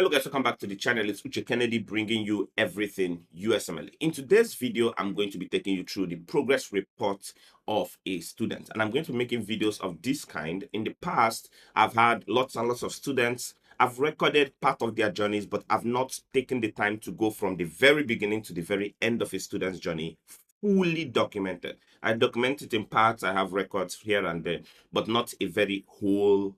Hello guys, welcome back to the channel. It's Uche Kennedy bringing you everything USMLE. In today's video, I'm going to be taking you through the progress report of a student, and I'm going to be making videos of this kind. In the past, I've had lots and lots of students. I've recorded part of their journeys, but I've not taken the time to go from the very beginning to the very end of a student's journey fully documented. I document it in parts. I have records here and there, but not a very whole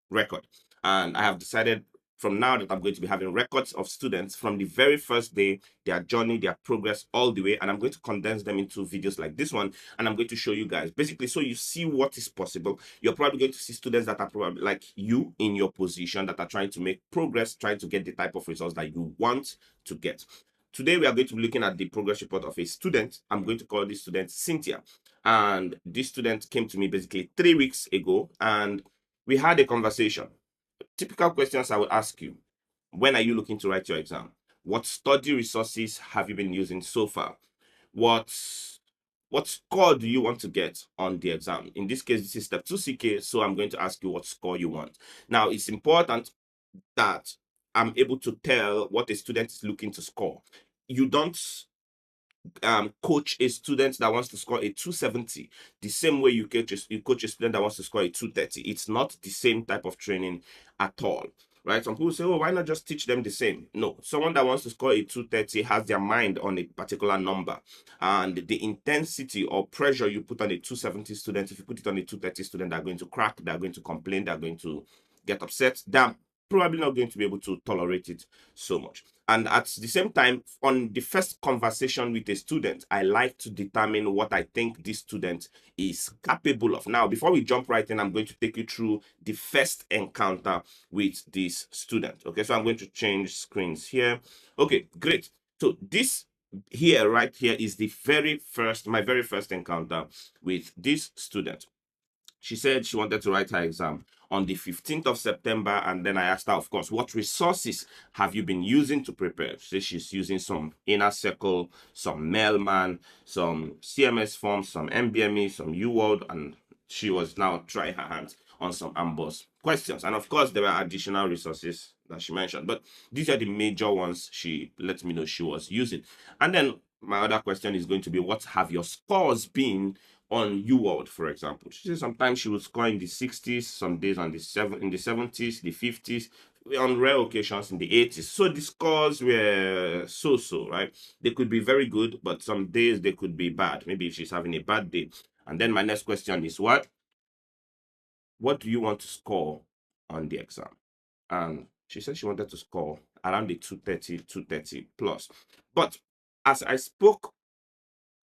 record. And I have decided from now that I'm going to be having records of students from the very first day, their journey, their progress all the way, and I'm going to condense them into videos like this one, and I'm going to show you guys basically so you see what is possible. You're probably going to see students that are probably like you in your position that are trying to make progress, trying to get the type of results that you want to get. Today we are going to be looking at the progress report of a student. I'm going to call this student Cynthia, and this student came to me basically 3 weeks ago, and we had a conversation. Typical questions I would ask you: when are you looking to write your exam? What study resources have you been using so far? What score do you want to get on the exam? In this case, this is step 2 CK, so I'm going to ask you what score you want. Now, it's important that I'm able to tell what a student is looking to score. You don't coach a student that wants to score a 270 the same way you coach a student that wants to score a 230. It's not the same type of training at all, right? Some people say, oh, why not just teach them the same? No, someone that wants to score a 230 has their mind on a particular number, and the intensity or pressure you put on a 270 student, if you put it on a 230 student, they're going to crack, they're going to complain, they're going to get upset, they're probably not going to be able to tolerate it so much. And at the same time, on the first conversation with a student, I like to determine what I think this student is capable of. Now, before we jump right in, I'm going to take you through the first encounter with this student. Okay, so I'm going to change screens here. Okay, great. So this here, right here, is my very first encounter with this student. She said she wanted to write her exam on the 15th of September. And then I asked her, of course, what resources have you been using to prepare? She said she's using some Inner Circle, some Mailman, some CMS Forms, some NBME, some UWorld, and she was now trying her hands on some Amboss questions. And of course, there were additional resources that she mentioned, but these are the major ones she let me know she was using. And then my other question is going to be, what have your scores been on UWorld, for example? She says sometimes she would score in the 60s, some days in the 70s, the 50s, on rare occasions in the 80s. So the scores were so, right? They could be very good, but some days they could be bad. Maybe if she's having a bad day. And then my next question is, what do you want to score on the exam? And she said she wanted to score around the 230 plus. But as I spoke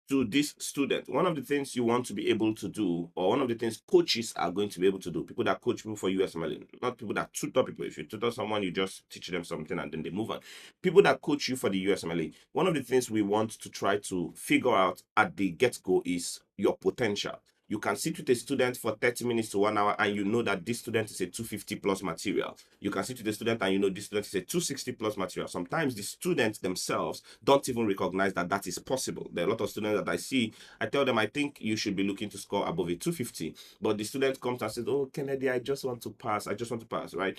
to this student, one of the things you want to be able to do, or one of the things coaches are going to be able to do, people that coach people for USMLE, not people that tutor people. If you tutor someone, you just teach them something and then they move on. People that coach you for the USMLE, one of the things we want to try to figure out at the get-go is your potential. You can sit with a student for 30 minutes to 1 hour and you know that this student is a 250 plus material. You can sit with a student and you know this student is a 260 plus material. Sometimes the students themselves don't even recognize that that is possible. There are a lot of students that I see, I tell them, I think you should be looking to score above a 250. But the student comes and says, oh, Kennedy, I just want to pass. I just want to pass, right?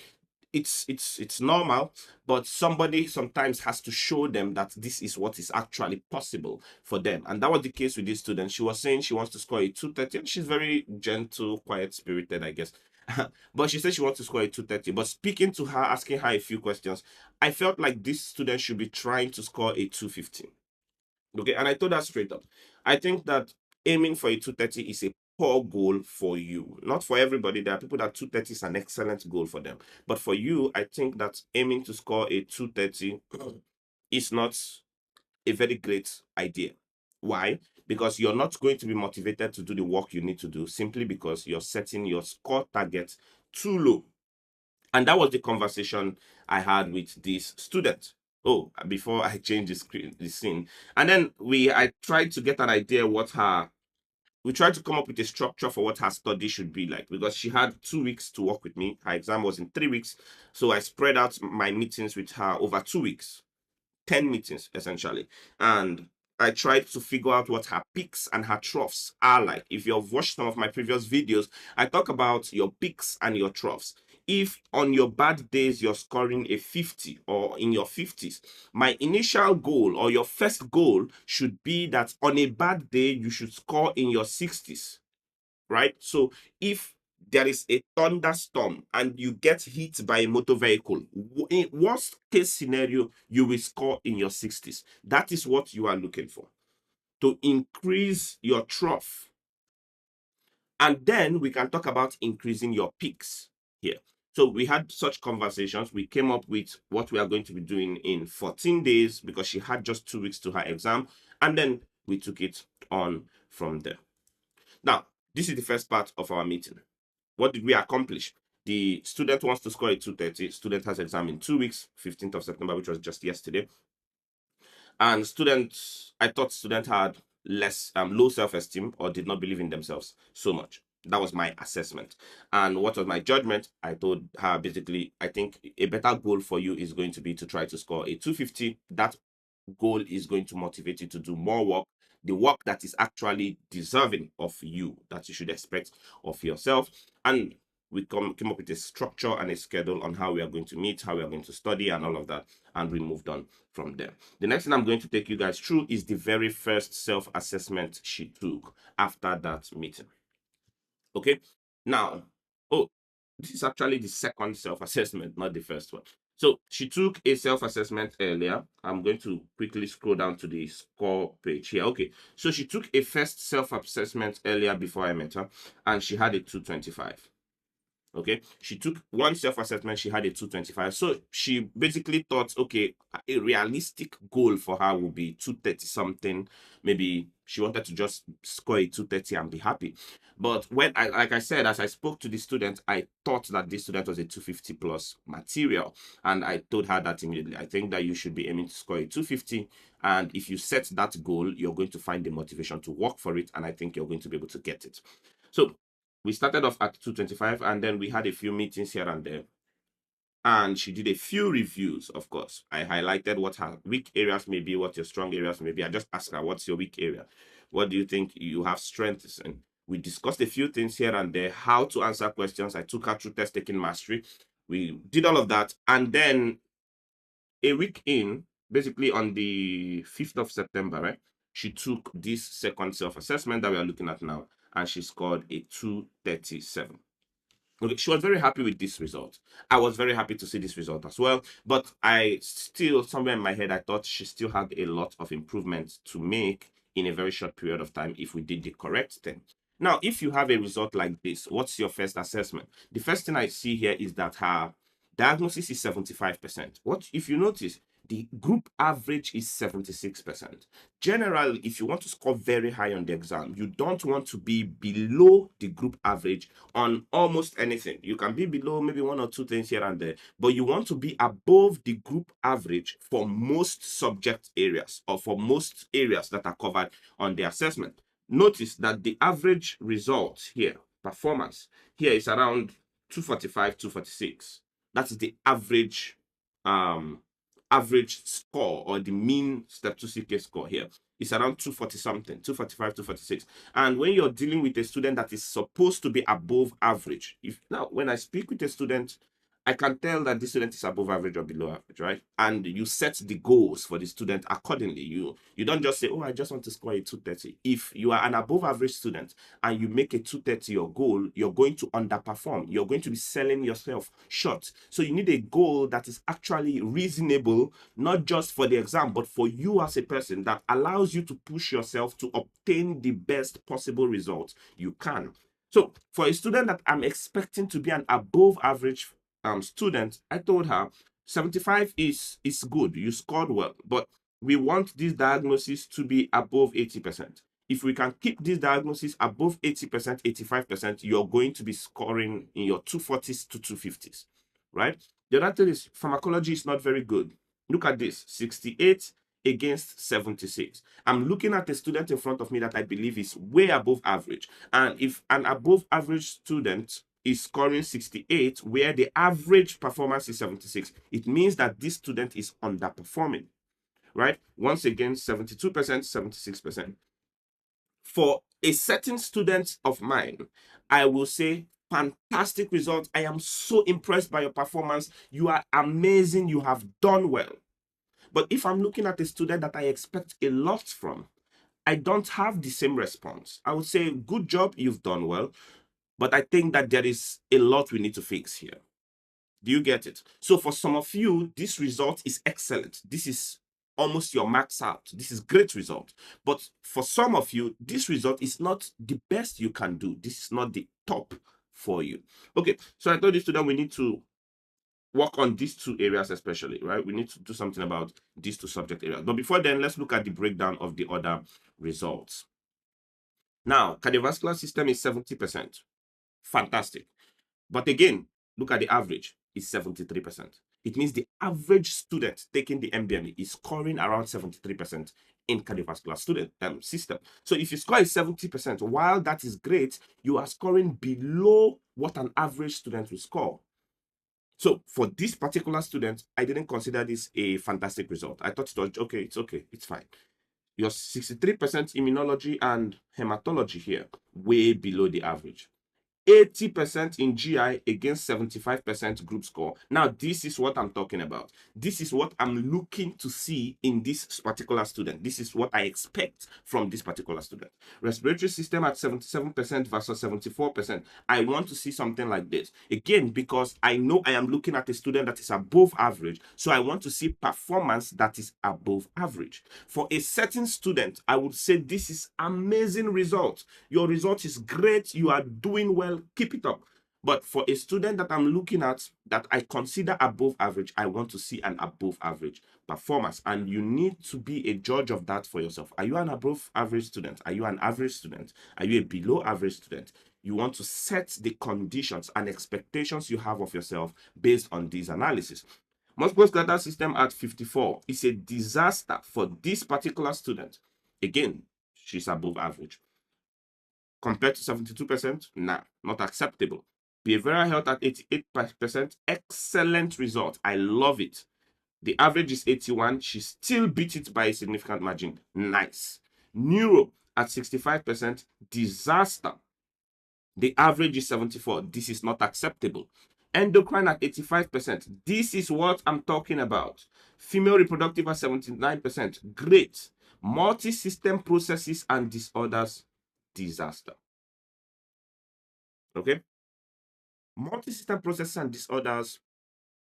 It's normal, but somebody sometimes has to show them that this is what is actually possible for them. And that was the case with this student. She was saying she wants to score a 230, and she's very gentle, quiet spirited, I guess. But she said she wants to score a 230. But speaking to her, asking her a few questions, I felt like this student should be trying to score a 250. Okay, and I told her straight up, I think that aiming for a 230 is a poor goal for you. Not for everybody. There are people that 230 is an excellent goal for them. But for you, I think that aiming to score a 230 is not a very great idea. Why? Because you're not going to be motivated to do the work you need to do simply because you're setting your score target too low. And that was the conversation I had with this student. Oh, before I change the scene. And then I tried to get an idea we tried to come up with a structure for what her study should be like, because she had 2 weeks to work with me. Her exam was in 3 weeks. So I spread out my meetings with her over 2 weeks, 10 meetings essentially. And I tried to figure out what her peaks and her troughs are like. If you've watched some of my previous videos, I talk about your peaks and your troughs. if on your bad days you're scoring a 50 or in your 50s, my initial goal or your first goal should be that on a bad day you should score in your 60s, right? So if there is a thunderstorm and you get hit by a motor vehicle, in worst case scenario, you will score in your 60s. That is what you are looking for, to increase your trough. And then we can talk about increasing your peaks here. So we had such conversations. We came up with what we are going to be doing in 14 days because she had just 2 weeks to her exam. And then we took it on from there. Now, this is the first part of our meeting. What did we accomplish? The student wants to score a 230. Student has exam in 2 weeks, 15th of September, which was just yesterday. And students, I thought student had less low self-esteem or did not believe in themselves so much. That was my assessment. And what was my judgment? I told her basically, I think a better goal for you is going to be to try to score a 250. That goal is going to motivate you to do more work, the work that is actually deserving of you, that you should expect of yourself. And we came up with a structure and a schedule on how we are going to meet, how we are going to study, and all of that. And we moved on from there. The next thing I'm going to take you guys through is the very first self-assessment she took after that meeting. Okay. Now, oh, this is actually the second self-assessment, not the first one. So she took a self-assessment earlier. I'm going to quickly scroll down to the score page here. Okay, so she took a first self-assessment earlier before I met her, and she had a 225. Okay, she took one self-assessment, she had a 225. So she basically thought, okay, a realistic goal for her would be 230 something. Maybe she wanted to just score a 230 and be happy. But when like I said, as I spoke to the student, I thought that this student was a 250 plus material. And I told her that immediately. I think that you should be aiming to score a 250. And if you set that goal, you're going to find the motivation to work for it. And I think you're going to be able to get it. So we started off at 225, and then we had a few meetings here and there. And she did a few reviews, of course. I highlighted what her weak areas may be, what your strong areas may be. I just asked her, what's your weak area? What do you think you have strengths in? We discussed a few things here and there, how to answer questions. I took her through test taking mastery. We did all of that. And then a week in, basically on the 5th of September, right? She took this second self-assessment that we are looking at now, and she scored a 237. Okay, she was very happy with this result. I was very happy to see this result as well. But I still, somewhere in my head, I thought she still had a lot of improvements to make in a very short period of time if we did the correct thing. Now, if you have a result like this, what's your first assessment? The first thing I see here is that her diagnosis is 75%. What if you notice? The group average is 76%. Generally, if you want to score very high on the exam, you don't want to be below the group average on almost anything. You can be below maybe one or two things here and there, but you want to be above the group average for most subject areas or for most areas that are covered on the assessment. Notice that the average result here, performance, here is around 245, 246. That is the average score, or the mean step 2 CK score here is around 240 something, 245, 246. And when you're dealing with a student that is supposed to be above average, if now when I speak with a student, I can tell that this student is above average or below average, right? And you set the goals for the student accordingly. You don't just say, oh, I just want to score a 230. If you are an above average student and you make a 230 your goal, you're going to underperform. You're going to be selling yourself short. So you need a goal that is actually reasonable, not just for the exam, but for you as a person, that allows you to push yourself to obtain the best possible result you can. So for a student that I'm expecting to be an above average student, I told her 75 is good. You scored well, but we want this diagnosis to be above 80%. If we can keep this diagnosis above 80%, 85%, you're going to be scoring in your 240s to 250s, right? The other thing is pharmacology is not very good. Look at this, 68 against 76. I'm looking at a student in front of me that I believe is way above average. And if an above average student is scoring 68, where the average performance is 76, it means that this student is underperforming, right? Once again, 72%, 76%. For a certain student of mine, I will say fantastic result. I am so impressed by your performance. You are amazing. You have done well. But if I'm looking at a student that I expect a lot from, I don't have the same response. I would say, good job, you've done well. But I think that there is a lot we need to fix here. Do you get it? So for some of you, this result is excellent. This is almost your max out. This is great result. But for some of you, this result is not the best you can do. This is not the top for you. Okay, so I told you student we need to work on these two areas especially, right? We need to do something about these two subject areas. But before then, let's look at the breakdown of the other results. Now, cardiovascular system is 70%. Fantastic. But again, look at the average, it's 73%. It means the average student taking the NBME is scoring around 73% in cardiovascular student system. So if you score 70%, while that is great, you are scoring below what an average student will score. So for this particular student, I didn't consider this a fantastic result. I thought it was okay, it's fine. Your 63% immunology and hematology here, way below the average. 80% in GI against 75% group score. Now, this is what I'm talking about. This is what I'm looking to see in this particular student. This is what I expect from this particular student. Respiratory system at 77% versus 74%. I want to see something like this. Again, because I know I am looking at a student that is above average. So I want to see performance that is above average. For a certain student, I would say this is amazing result. Your result is great. You are doing well. Keep it up. But for a student that I'm looking at that I consider above average, I want to see an above average performance. And you need to be a judge of that for yourself. Are you an above average student? Are you an average student? Are you a below average student? You want to set the conditions and expectations you have of yourself based on these analysis. Musculoskeletal system at 54 is a disaster for this particular student. Again, she's above average. Compared to 72%, nah, not acceptable. Behavioral health at 88%, excellent result. I love it. The average is 81. She still beat it by a significant margin. Nice. Neuro at 65%, disaster. The average is 74. This is not acceptable. Endocrine at 85%. This is what I'm talking about. Female reproductive at 79%. Great. Multi-system processes and disorders, disaster. Okay? Multi-system processes and disorders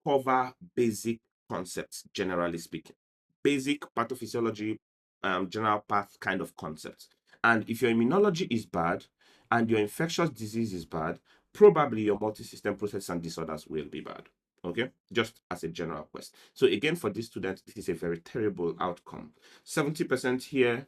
cover basic concepts, generally speaking. Basic pathophysiology, general path kind of concepts. And if your immunology is bad and your infectious disease is bad, probably your multi-system processes and disorders will be bad. Okay, just as a general question. So again, for this student, this is a very terrible outcome. 70% here,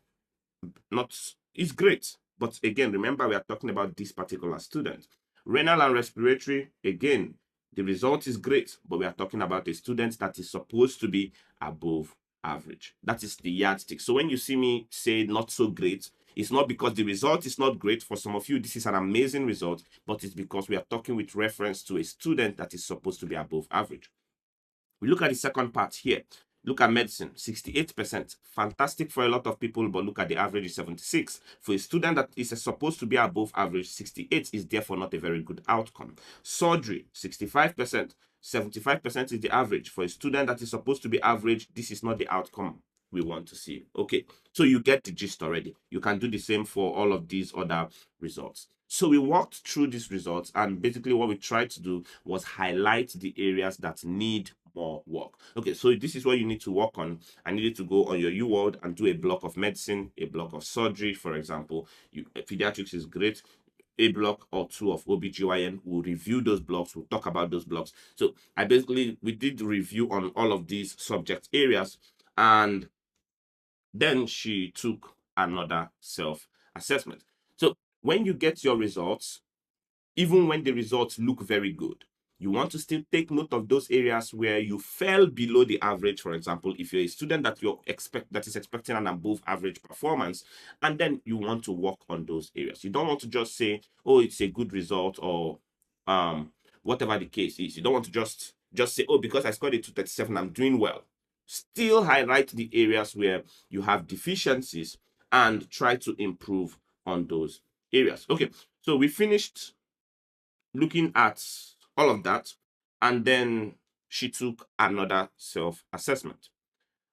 not is great. But again, remember, we are talking about this particular student. Renal and respiratory, again, the result is great, but we are talking about a student that is supposed to be above average. That is the yardstick. So when you see me say not so great, it's not because the result is not great. For some of you, this is an amazing result, but it's because we are talking with reference to a student that is supposed to be above average. We look at the second part here. Look at medicine, 68%. Fantastic for a lot of people, but look at the average is 76. For a student that is supposed to be above average, 68 is therefore not a very good outcome. Surgery, 65%. 75% is the average. For a student that is supposed to be average, this is not the outcome we want to see. Okay, so you get the gist already. You can do the same for all of these other results. So we walked through these results, and basically what we tried to do was highlight the areas that need more work. Okay, so this is what you need to work on. I needed to go on your UWorld and do a block of medicine, a block of surgery, for example. Pediatrics is great. A block or two of OBGYN. We'll review those blocks. We'll talk about those blocks. So we did review on all of these subject areas, and then she took another self-assessment. So when you get your results, even when the results look very good, you want to still take note of those areas where you fell below the average. For example, if you're a student that is expecting an above average performance, and then you want to work on those areas. You don't want to just say, oh, it's a good result, or whatever the case is. You don't want to just say, oh, because I scored a 237, I'm doing well. Still highlight the areas where you have deficiencies and try to improve on those areas. Okay, so we finished looking at all of that, and then she took another self-assessment.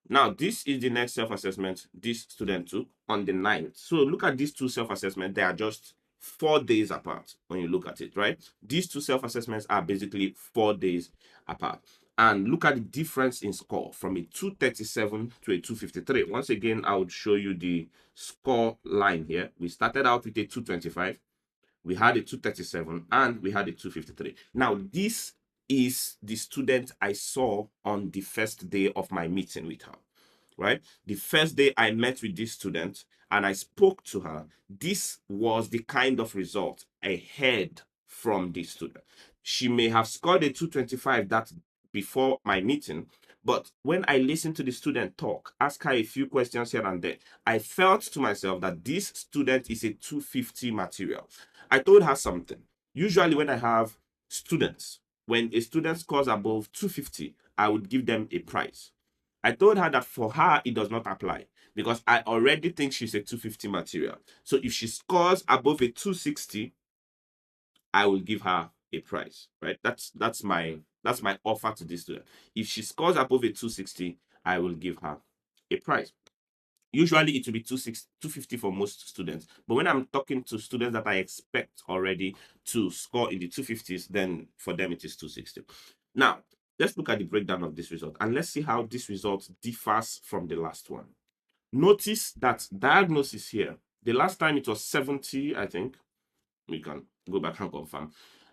Now, this is the next self-assessment this student took on the 9th. So look at these two self-assessments. They are just 4 days apart when you look at it, right? These two self-assessments are basically 4 days apart. And look at the difference in score from a 237 to a 253. Once again, I would show you the score line here. We started out with a 225. We had a 237 and we had a 253. Now, this is the student I saw on the first day of my meeting with her, right? The first day I met with this student and I spoke to her, this was the kind of result I heard from this student. She may have scored a 225 that before my meeting, but when I listened to the student talk, ask her a few questions here and there, I felt to myself that this student is a 250 material. I told her something. Usually when I have students, when a student scores above 250, I would give them a prize. I told her that for her, it does not apply because I already think she's a 250 material. So if she scores above a 260, I will give her a prize, right? That's my offer to this student. If she scores above a 260, I will give her a prize. Usually it will be 250 for most students. But when I'm talking to students that I expect already to score in the 250s, then for them it is 260. Now, let's look at the breakdown of this result and let's see how this result differs from the last one. Notice that diagnosis here, the last time it was 70, I think. We can go back and confirm.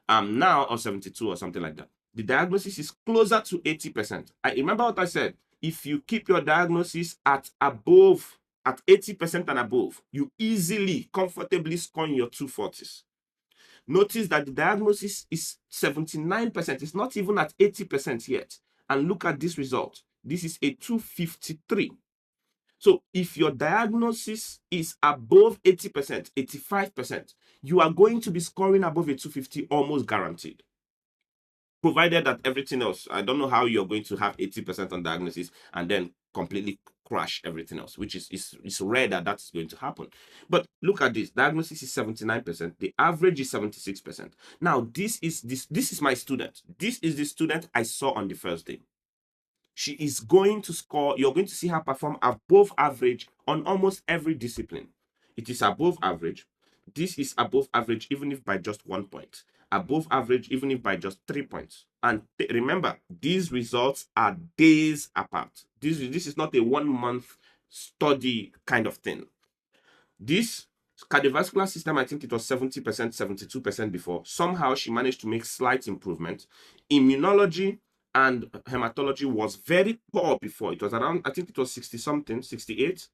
Now, or 72 or something like that. The diagnosis is closer to 80%. I remember what I said. If you keep your diagnosis at 80% and above, you easily, comfortably score in your 240s. Notice that the diagnosis is 79%. It's not even at 80% yet. And look at this result. This is a 253. So if your diagnosis is above 80%, 85%, you are going to be scoring above a 250 almost guaranteed. Provided that everything else, I don't know how you're going to have 80% on diagnosis and then completely crash everything else, which is it's rare that that's going to happen. But look at this. Diagnosis is 79%. The average is 76%. Now, this is my student. This is the student I saw on the first day. She is going to score, you're going to see her perform above average on almost every discipline. It is above average. This is above average, even if by just 1 point. Above average, even if by just 3 points. And remember, these results are days apart. This is not a 1 month study kind of thing. This cardiovascular system, I think it was 70%, 72% before. Somehow she managed to make slight improvement. Immunology and hematology was very poor before. It was around, I think it was 60 something, 68,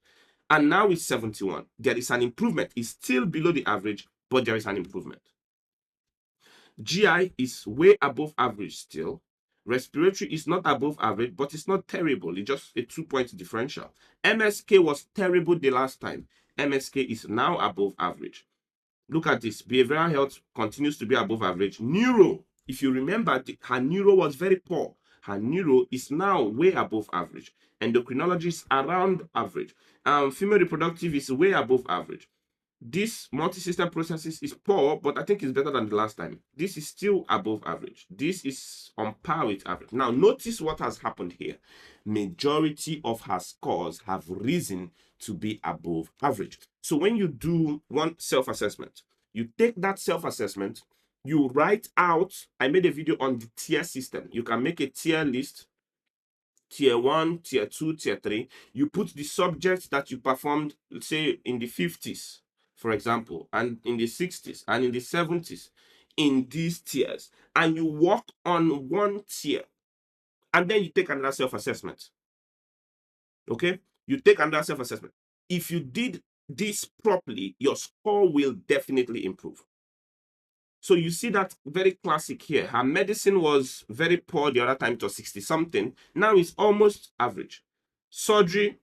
and now it's 71. There is an improvement. It's still below the average, but there is an improvement. GI is way above average still. Respiratory is not above average, but it's not terrible. It's just a 2-point differential. MSK was terrible the last time. MSK is now above average. Look at this. Behavioral health continues to be above average. Neuro, if you remember, her neuro was very poor. Her neuro is now way above average. Endocrinology is around average. Female reproductive is way above average. This multi-system processes is poor, but I think it's better than the last time. This is still above average. This is on par with average. Now, notice what has happened here. Majority of her scores have risen to be above average. So when you do one self-assessment, you take that self-assessment, you write out, I made a video on the tier system. You can make a tier list, tier 1, tier 2, tier 3. You put the subjects that you performed, let's say, in the 50s, for example, and in the 60s, and in the 70s, in these tiers. And you work on one tier. And then you take another self-assessment. Okay? You take another self-assessment. If you did this properly, your score will definitely improve. So you see that very classic here. Her medicine was very poor the other time. It was 60 something. Now it's almost average. Surgery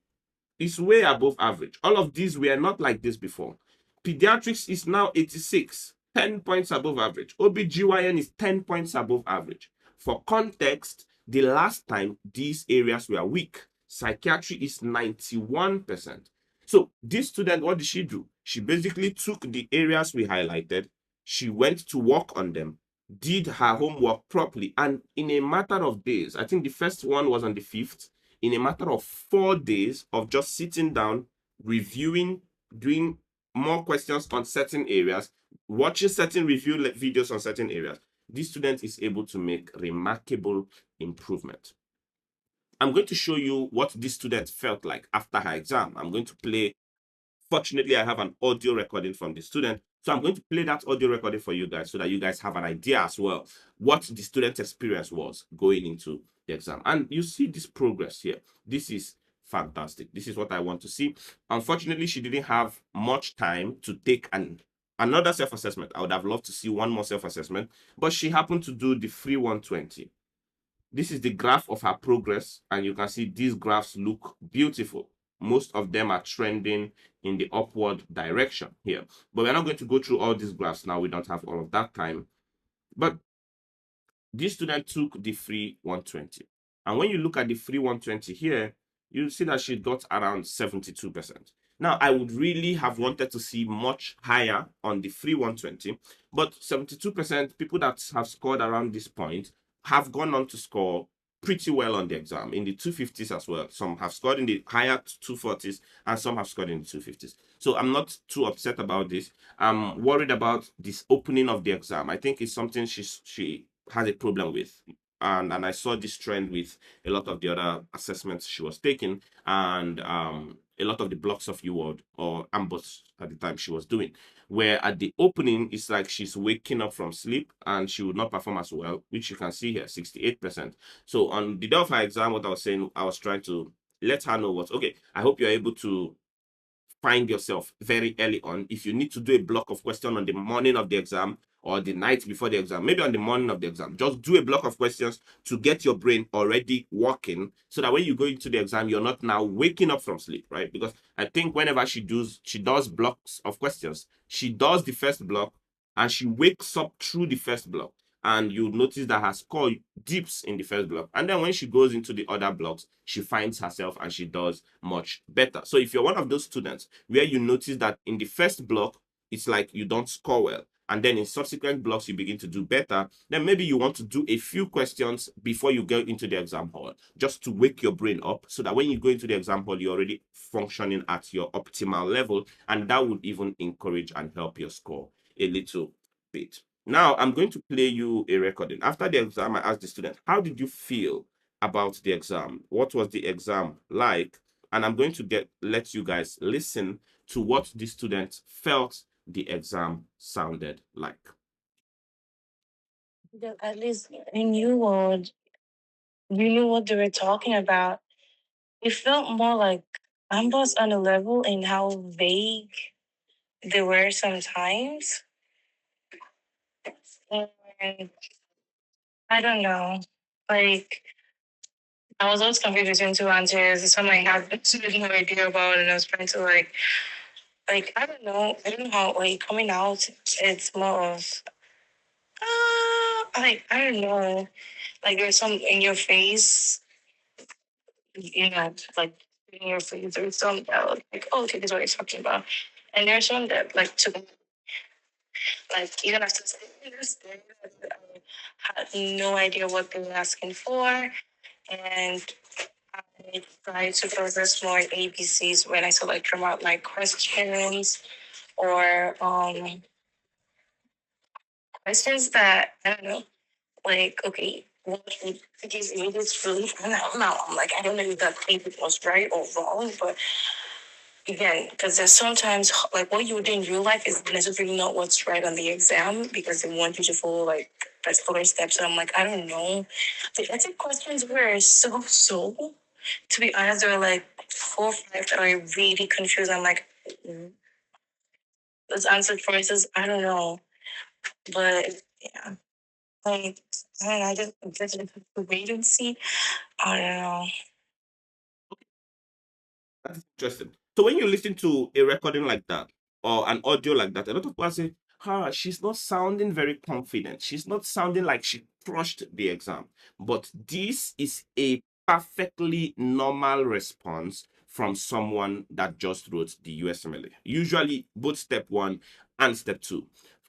is way above average. All of these were not like this before. Pediatrics is now 86, 10 points above average. OBGYN is 10 points above average. For context, the last time these areas were weak. Psychiatry is 91%. So this student, what did she do? She basically took the areas we highlighted. She went to work on them did her homework properly, and in a matter of days, I think the first one was on the 5th, in a matter of 4 days of just sitting down, reviewing, doing more questions on certain areas, watching certain review videos on certain areas, this student is able to make remarkable improvement. I'm going to show you what this student felt like after her exam. I'm going to play. Fortunately, I have an audio recording from the student. So I'm going to play that audio recording for you guys so that you guys have an idea as well what the student's experience was going into the exam. And you see this progress here. This is fantastic. This is what I want to see. Unfortunately, she didn't have much time to take another self-assessment. I would have loved to see one more self-assessment, but she happened to do the free 120. This is the graph of her progress, and you can see these graphs look beautiful. Most of them are trending in the upward direction here. But we're not going to go through all these graphs now. We don't have all of that time. But this student took the free 120. And when you look at the free 120 here, you see that she got around 72%. Now, I would really have wanted to see much higher on the free 120, but 72% people that have scored around this point have gone on to score pretty well on the exam in the 250s as well. Some have scored in the higher 240s and some have scored in the 250s. So I'm not too upset about this. I'm worried about this opening of the exam. I think it's something she has a problem with. And I saw this trend with a lot of the other assessments she was taking, and a lot of the blocks of UWorld or AMBOS at the time she was doing, where at the opening it's like she's waking up from sleep and she would not perform as well, which you can see here, 68%. So on the day of her exam, what I was saying, I was trying to let her know was, okay, I hope you're able to find yourself very early on. If you need to do a block of question on the morning of the exam or the night before the exam, maybe on the morning of the exam, just do a block of questions to get your brain already working so that when you go into the exam, you're not now waking up from sleep, right? Because I think whenever she does blocks of questions, she does the first block and she wakes up through the first block, and you notice that her score dips in the first block. And then when she goes into the other blocks, she finds herself and she does much better. So if you're one of those students where you notice that in the first block, it's like you don't score well, and then in subsequent blocks you begin to do better, then maybe you want to do a few questions before you go into the exam hall, just to wake your brain up so that when you go into the exam hall, you're already functioning at your optimal level, and that would even encourage and help your score a little bit. Now, I'm going to play you a recording. After the exam, I asked the student, how did you feel about the exam? What was the exam like? And I'm going to let you guys listen to what the student felt the exam sounded like. At least you knew what they were talking about. It felt more like I'm boss on a level in how vague they were sometimes. And I don't know. Like I was always confused between two answers. Some I had absolutely no idea about, and I was trying to like I don't know. I don't know how like coming out. It's more of I don't know. Like there's some in your face, like in your face. There's some that was like, oh, okay, this is what he's talking about, and there's some that like took like even after staying there, I had no idea what they were asking for, and I tried to focus more on ABCs when I saw like come out like questions or questions that I don't know, like okay, what would these images really? And now I'm like I don't know if that paper was right or wrong, but again, because there's sometimes like what you would do in real life is necessarily not what's right on the exam because they want you to follow like particular steps. So I'm like I don't know. The ethic questions were so. To be honest, there were like 4 or 5 that are really confused. I'm like, those answer choices, I don't know. But yeah, like, I don't know, I just have to wait and see. I don't know. That's interesting. So when you listen to a recording like that or an audio like that, a lot of people say, she's not sounding very confident. She's not sounding like she crushed the exam. But this is a perfectly normal response from someone that just wrote the USMLE. Usually both step one and step two.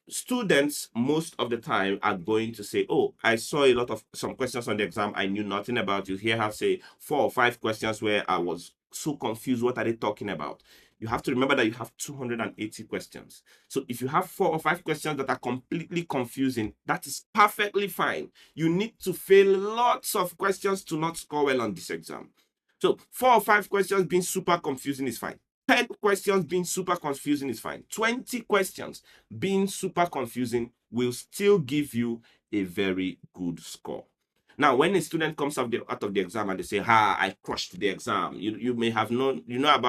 Students most of the time are going to say, oh, I saw a lot of some questions on the exam I knew nothing about. You hear her say 4 or 5 questions where I was so confused, what are they talking about? You have to remember that you have 280 questions. So if you have 4 or 5 questions that are completely confusing, that is perfectly fine. You need to fail lots of questions to not score well on this exam. So 4 or 5 questions being super confusing is fine. 10 questions being super confusing is fine. 20 questions being super confusing will still give you a very good score. Now, when a student comes out of the exam and they say, I crushed the exam, you may have known,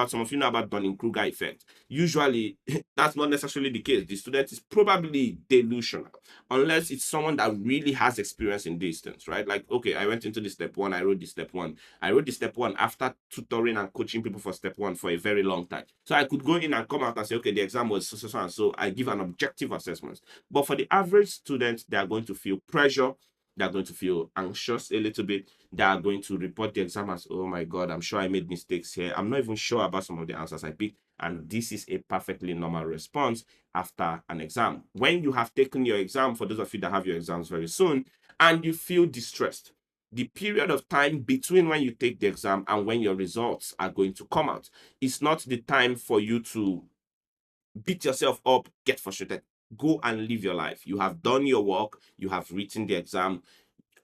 some of you know about Dunning-Kruger effect. Usually, that's not necessarily the case. The student is probably delusional, unless it's someone that really has experience in distance, right? Like, okay, I went into the step one, I wrote the step one. I wrote the step one after tutoring and coaching people for step one for a very long time. So I could go in and come out and say, okay, the exam was so and so. I give an objective assessment. But for the average student, they are going to feel pressure. They're going to feel anxious a little bit. They are going to report the exam as, oh my God, I'm sure I made mistakes here. I'm not even sure about some of the answers I picked. And this is a perfectly normal response after an exam. When you have taken your exam, for those of you that have your exams very soon, and you feel distressed, the period of time between when you take the exam and when your results are going to come out is not the time for you to beat yourself up, get frustrated. Go and live your life. You have done your work, you have written the exam,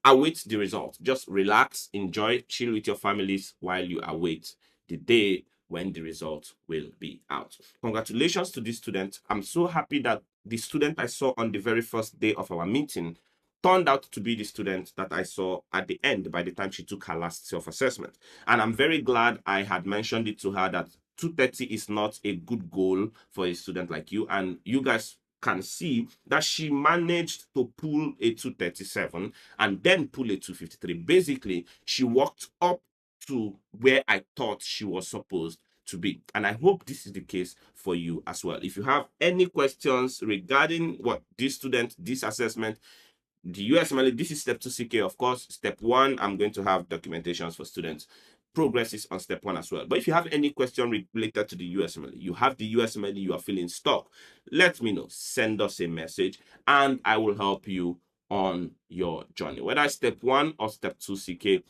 await the result. Just relax, enjoy, chill with your families while you await the day when the result will be out. Congratulations to this student. I'm so happy that the student I saw on the very first day of our meeting turned out to be the student that I saw at the end by the time she took her last self-assessment. And I'm very glad I had mentioned it to her that 230 is not a good goal for a student like you. And you guys can see that she managed to pull a 237 and then pull a 253. Basically, she walked up to where I thought she was supposed to be. And I hope this is the case for you as well. If you have any questions regarding what this student, this assessment, the USMLE, this is step 2 CK, of course. Step 1, I'm going to have documentations for students. Progress is on step 1 as well. But if you have any question related to the USMLE, you have the USMLE, you are feeling stuck, let me know. Send us a message and I will help you on your journey. Whether step 1 or step 2 CK,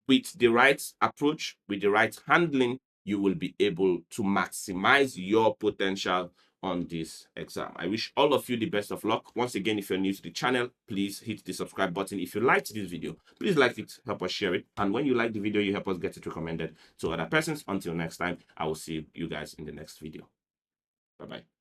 with the right approach, with the right handling, you will be able to maximize your potential on this exam. I wish all of you the best of luck. Once again, if you're new to the channel, please hit the subscribe button. If you liked this video, please like it, help us share it. And when you like the video, you help us get it recommended to other persons. Until next time, I will see you guys in the next video. Bye-bye.